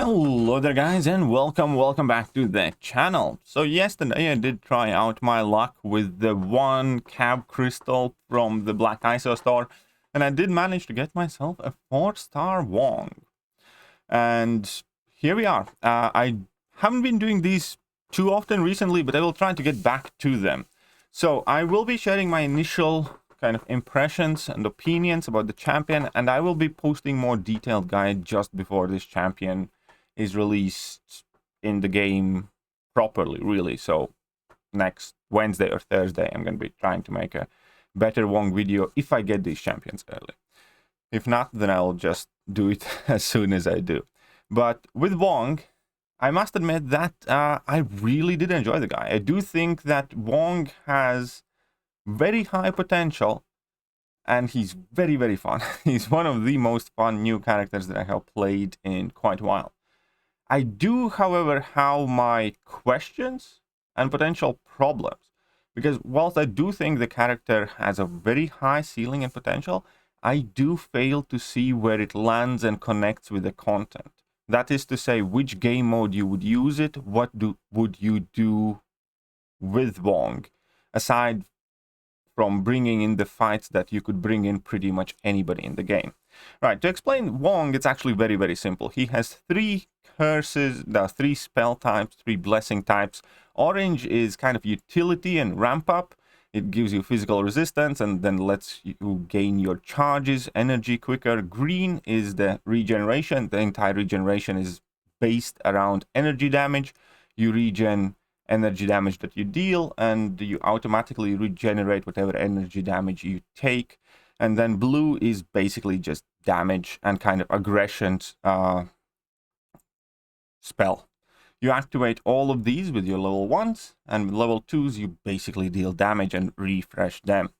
Hello there guys, and welcome back to the channel. So yesterday I did try out my luck with the one cab crystal from the Black ISO store, and I did manage to get myself a 4-star Wong. And here we are. I haven't been doing these too often recently, but I will try to get back to them. So I will be sharing my initial kind of impressions and opinions about the champion, and I will be posting more detailed guide just before this champion is released in the game properly, really. So next Wednesday or Thursday, I'm going to be trying to make a better Wong video if I get these champions early. If not, then I'll just do it as soon as I do. But with Wong, I must admit that I really did enjoy the guy. I do think that Wong has very high potential, and he's very, very fun. He's one of the most fun new characters that I have played in quite a while. I do, however, have my questions and potential problems, because whilst I do think the character has a very high ceiling and potential, I do fail to see where it lands and connects with the content. That is to say, which game mode you would use it, what would you do with Wong, aside from bringing in the fights that you could bring in pretty much anybody in the game. Right, to explain Wong, it's actually very, very simple. He has 3 curses, 3 spell types, 3 blessing types. Orange is kind of utility and ramp up. It gives you physical resistance and then lets you gain your charges, energy quicker. Green is the regeneration. The entire regeneration is based around energy damage. You regen energy damage that you deal, and you automatically regenerate whatever energy damage you take. And then blue is basically just damage and kind of aggression spell. You activate all of these with your level 1s, and with level 2s you basically deal damage and refresh them.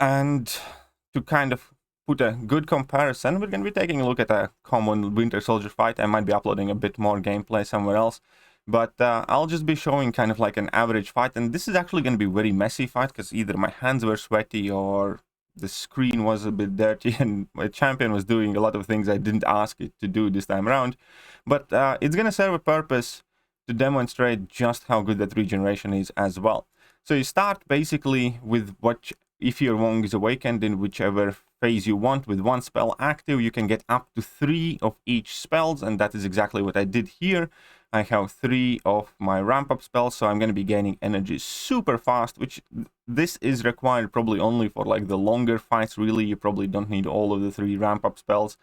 And to kind of put a good comparison, we're going to be taking a look at a common Winter Soldier fight. I might be uploading a bit more gameplay somewhere else, but I'll just be showing kind of like an average fight. And this is actually going to be a very messy fight, because either my hands were sweaty or the screen was a bit dirty, and my champion was doing a lot of things I didn't ask it to do this time around. But it's going to serve a purpose to demonstrate just how good that regeneration is as well. So you start basically with if your Wong is awakened in whichever phase you want, with 1 spell active, you can get up to 3 of each spells, and that is exactly what I did here. I have 3 of my ramp up spells, so I'm going to be gaining energy super fast, which this is required probably only for like the longer fights. Really, you probably don't need all of the 3 ramp up spells.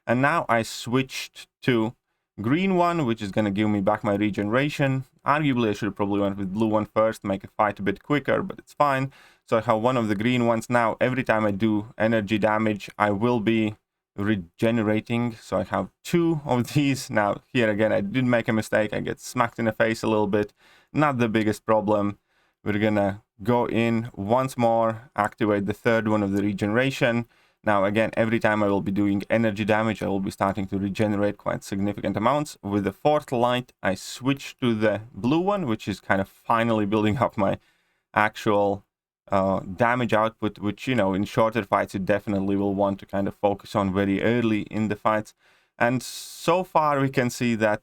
And now I switched to green one, which is going to give me back my regeneration. Arguably, I should have probably went with blue one first, make a fight a bit quicker, but it's fine. So I have one of the green ones now. Every time I do energy damage, I will be regenerating. So I have 2 of these. Now, here again, I did make a mistake. I get smacked in the face a little bit. Not the biggest problem. We're going to go in once more, activate the 3rd one of the regeneration. Now, again, every time I will be doing energy damage, I will be starting to regenerate quite significant amounts. With the 4th light, I switch to the blue one, which is kind of finally building up my actual damage output, which, you know, in shorter fights, you definitely will want to kind of focus on very early in the fights. And so far, we can see that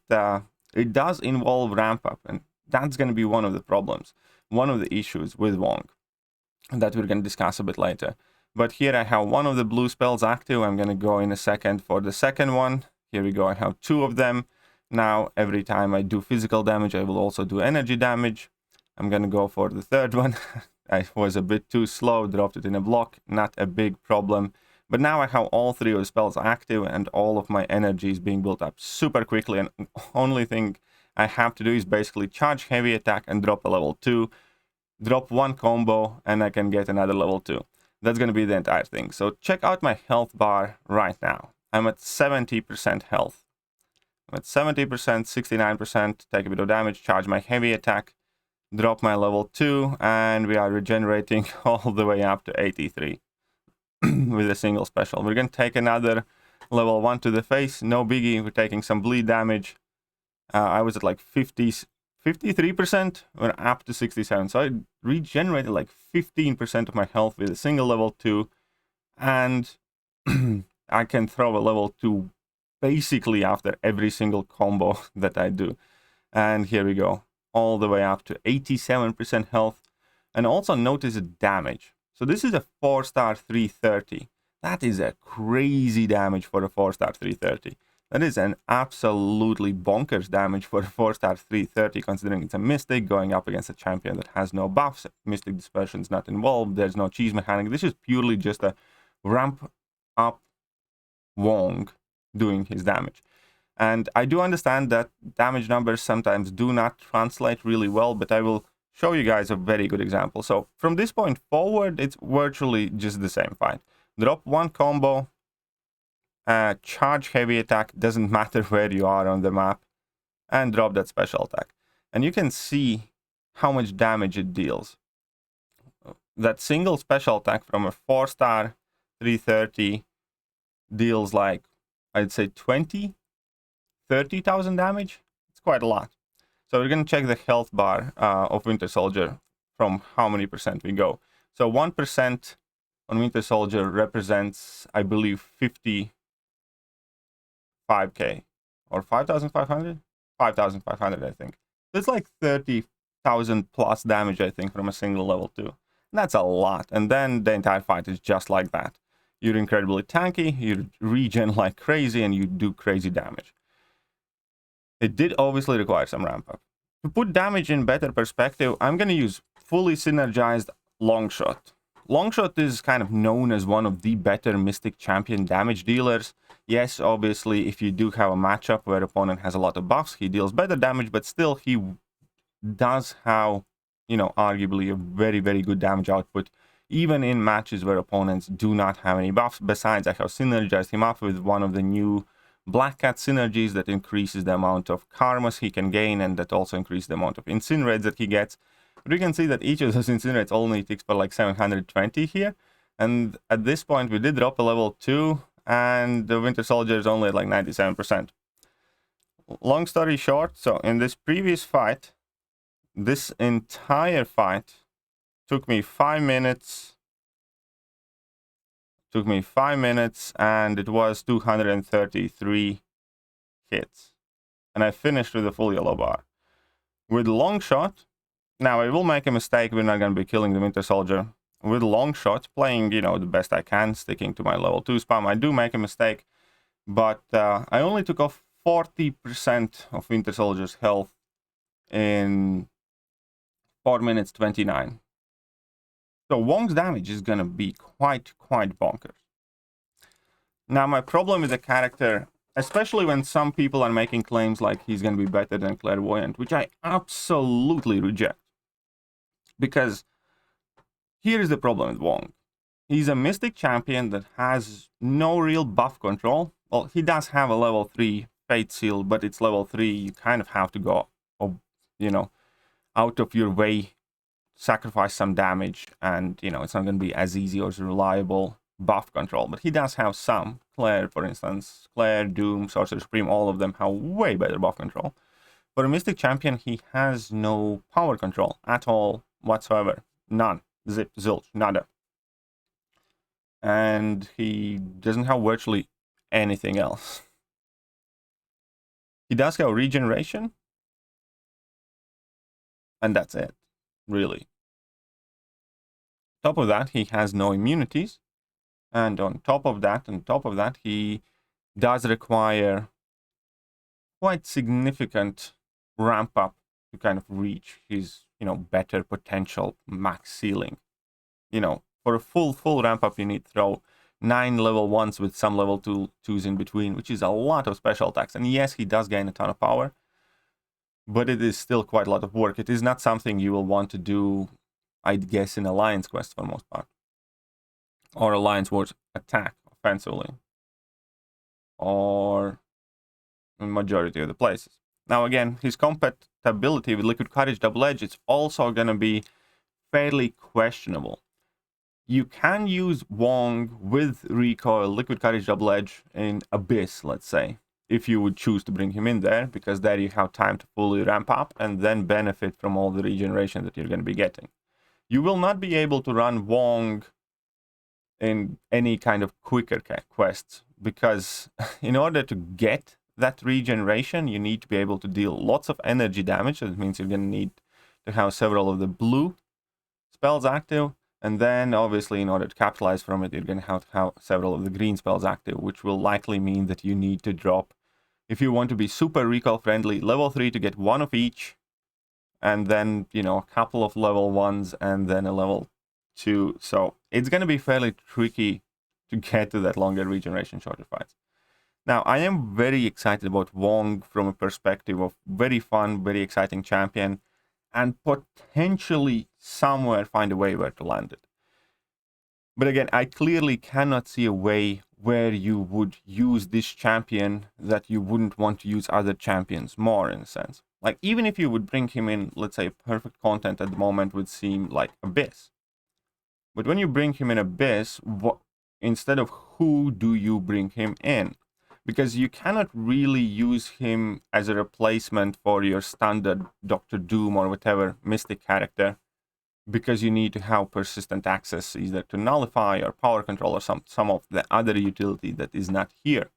it does involve ramp up, and that's going to be one of the problems, one of the issues with Wong that we're going to discuss a bit later. But here I have 1 of the blue spells active. I'm going to go in a second for the 2nd one. Here we go. I have 2 of them. Now, every time I do physical damage, I will also do energy damage. I'm going to go for the 3rd one. I was a bit too slow, dropped it in a block. Not a big problem. But now I have all 3 of the spells active, and all of my energy is being built up super quickly. And the only thing I have to do is basically charge heavy attack and drop a level 2. Drop 1 combo, and I can get another level 2. That's going to be the entire thing. So check out my health bar right now. I'm at 70% health. I'm at 70%, 69%, take a bit of damage, charge my heavy attack, drop my level 2, and we are regenerating all the way up to 83 with a single special. We're going to take another level 1 to the face, no biggie. We're taking some bleed damage. I was at like 53%, we're up to 67. So I regenerated like 15% of my health with a single level 2, and I can throw a level 2 basically after every single combo that I do. And here we go, all the way up to 87% health. And also notice the damage. So this is a 4-star 330. That is a crazy damage for a 4-star 330. That is an absolutely bonkers damage for a 4-star 330, considering it's a Mystic going up against a champion that has no buffs. Mystic dispersion is not involved. There's no cheese mechanic. This is purely just a ramp up Wong doing his damage. And I do understand that damage numbers sometimes do not translate really well, but I will show you guys a very good example. So from this point forward, it's virtually just the same fight. Drop one combo, charge heavy attack, doesn't matter where you are on the map, and drop that special attack. And you can see how much damage it deals. That single special attack from a 4-star 330 deals like, I'd say 30,000 damage. It's quite a lot. So we're going to check the health bar of Winter Soldier from how many percent we go. So 1% on Winter Soldier represents, I believe, 55k or 5,500? 5,500, I think. It's like 30,000 plus damage, I think, from a single level 2. That's a lot. And then the entire fight is just like that. You're incredibly tanky, you regen like crazy, and you do crazy damage. It did obviously require some ramp up. To put damage in better perspective, I'm going to use fully synergized Longshot. Longshot is kind of known as one of the better Mystic champion damage dealers. Yes, obviously, if you do have a matchup where opponent has a lot of buffs, he deals better damage, but still he does have, you know, arguably a very, very good damage output, even in matches where opponents do not have any buffs. Besides, I have synergized him up with one of the new Black Cat synergies that increases the amount of karmas he can gain, and that also increases the amount of incinerates that he gets. But we can see that each of those incinerates only ticks for like 720 here. And at this point, we did drop a level 2, and the Winter Soldier is only at like 97%. Long story short, so in this previous fight, this entire fight took me 5 minutes. Took me 5 minutes, and it was 233 hits. And I finished with a full yellow bar. With Longshot, now I will make a mistake. We're not going to be killing the Winter Soldier. With Longshot, playing, you know, the best I can, sticking to my level 2 spam, I do make a mistake. But I only took off 40% of Winter Soldier's health in 4 minutes 29. So Wong's damage is going to be quite bonkers. Now, my problem with the character, especially when some people are making claims like he's going to be better than Clairvoyant, which I absolutely reject. Because here is the problem with Wong. He's a Mystic champion that has no real buff control. Well, he does have a level 3 Fate Seal, but it's level 3. You kind of have to go, you know, out of your way, sacrifice some damage, and, you know, it's not going to be as easy or as reliable buff control. But he does have some. Claire, for instance, Claire, Doom, Sorcerer Supreme, all of them have way better buff control. For a Mystic champion, he has no power control at all whatsoever. None. Zip, zilch, nada. And he doesn't have virtually anything else. He does have regeneration, and that's it, really. Top of that, he has no immunities, and on top of that, he does require quite significant ramp up to kind of reach his, you know, better potential max ceiling. You know, for a full ramp up, you need to throw 9 level 1s with some level 2s in between, which is a lot of special attacks. And yes, he does gain a ton of power, but it is still quite a lot of work. It is not something you will want to do, I'd guess, in Alliance Quest for the most part. Or Alliance Wars attack offensively. Or in majority of the places. Now again, his compatibility with Liquid Courage Double Edge, it's also going to be fairly questionable. You can use Wong with Recoil, Liquid Courage Double Edge in Abyss, let's say, if you would choose to bring him in there, because there you have time to fully ramp up and then benefit from all the regeneration that you're going to be getting. You will not be able to run Wong in any kind of quicker quests, because in order to get that regeneration, you need to be able to deal lots of energy damage. That means you're going to need to have several of the blue spells active, and then obviously in order to capitalize from it, you're going to have several of the green spells active, which will likely mean that you need to drop, if you want to be super recall friendly, level 3 to get one of each, and then, you know, a couple of level 1s and then a level 2. So it's going to be fairly tricky to get to that longer regeneration shorter fights. Now, I am very excited about Wong from a perspective of very fun, very exciting champion, and potentially somewhere find a way where to land it. But again, I clearly cannot see a way where you would use this champion that you wouldn't want to use other champions more, in a sense. Like, even if you would bring him in, let's say, perfect content at the moment would seem like Abyss. But when you bring him in Abyss, instead of who do you bring him in? Because you cannot really use him as a replacement for your standard Doctor Doom or whatever Mystic character, because you need to have persistent access either to Nullify or Power Control or some of the other utility that is not here.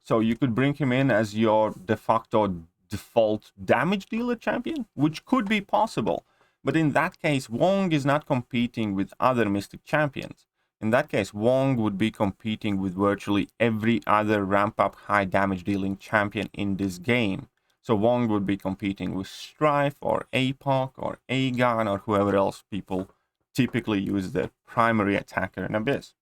So you could bring him in as your de facto default damage dealer champion, which could be possible. But in that case, Wong is not competing with other Mystic champions. In that case, Wong would be competing with virtually every other ramp-up high damage dealing champion in this game. So Wong would be competing with Strife or APOC or Aegon or whoever else people typically use the primary attacker in Abyss.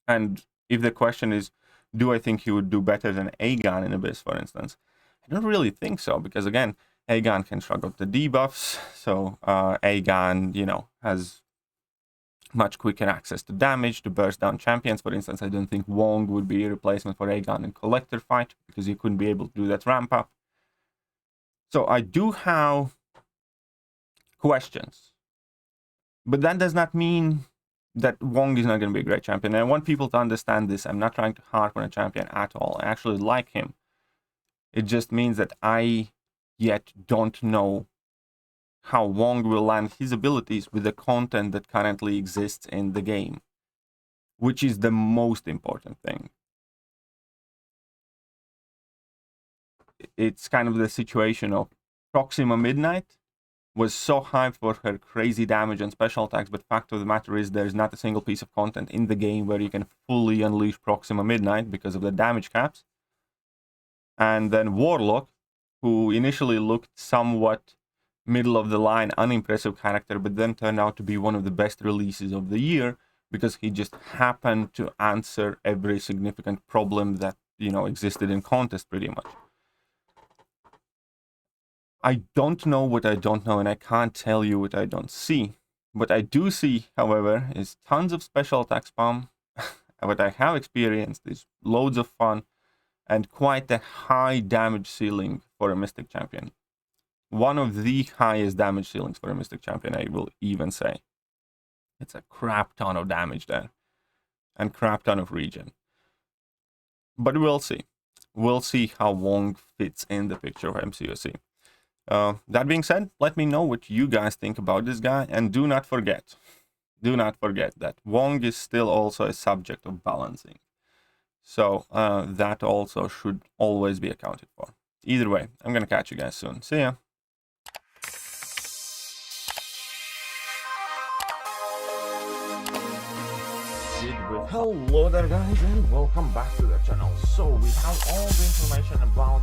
And if the question is, do I think he would do better than Aegon in Abyss, for instance? I don't really think so, because again, Aegon can shrug up the debuffs, so Aegon, you know, has much quicker access to damage, to burst down champions. For instance, I don't think Wong would be a replacement for Aegon in Collector fight, because you couldn't be able to do that ramp up. So I do have questions. But that does not mean that Wong is not going to be a great champion. And I want people to understand this. I'm not trying to harp on a champion at all. I actually like him. It just means that I yet don't know how Wong will land his abilities with the content that currently exists in the game, which is the most important thing. It's kind of the situation of Proxima Midnight was so hyped for her crazy damage and special attacks, but fact of the matter is there's not a single piece of content in the game where you can fully unleash Proxima Midnight because of the damage caps. And then Warlock, who initially looked somewhat middle of the line, unimpressive character, but then turned out to be one of the best releases of the year because he just happened to answer every significant problem that, you know, existed in contest pretty much. I don't know what I don't know, and I can't tell you what I don't see. What I do see, however, is tons of special attack spam. What I have experienced is loads of fun and quite a high damage ceiling for a Mystic champion. One of the highest damage ceilings for a Mystic champion, I will even say. It's a crap ton of damage there. And crap ton of regen. But we'll see. We'll see how Wong fits in the picture of MCOC. That being said, let me know what you guys think about this guy. And do not forget that Wong is still also a subject of balancing. So that also should always be accounted for. Either way, I'm going to catch you guys soon. See ya. Hello there guys, and welcome back to the channel. So we have all the information about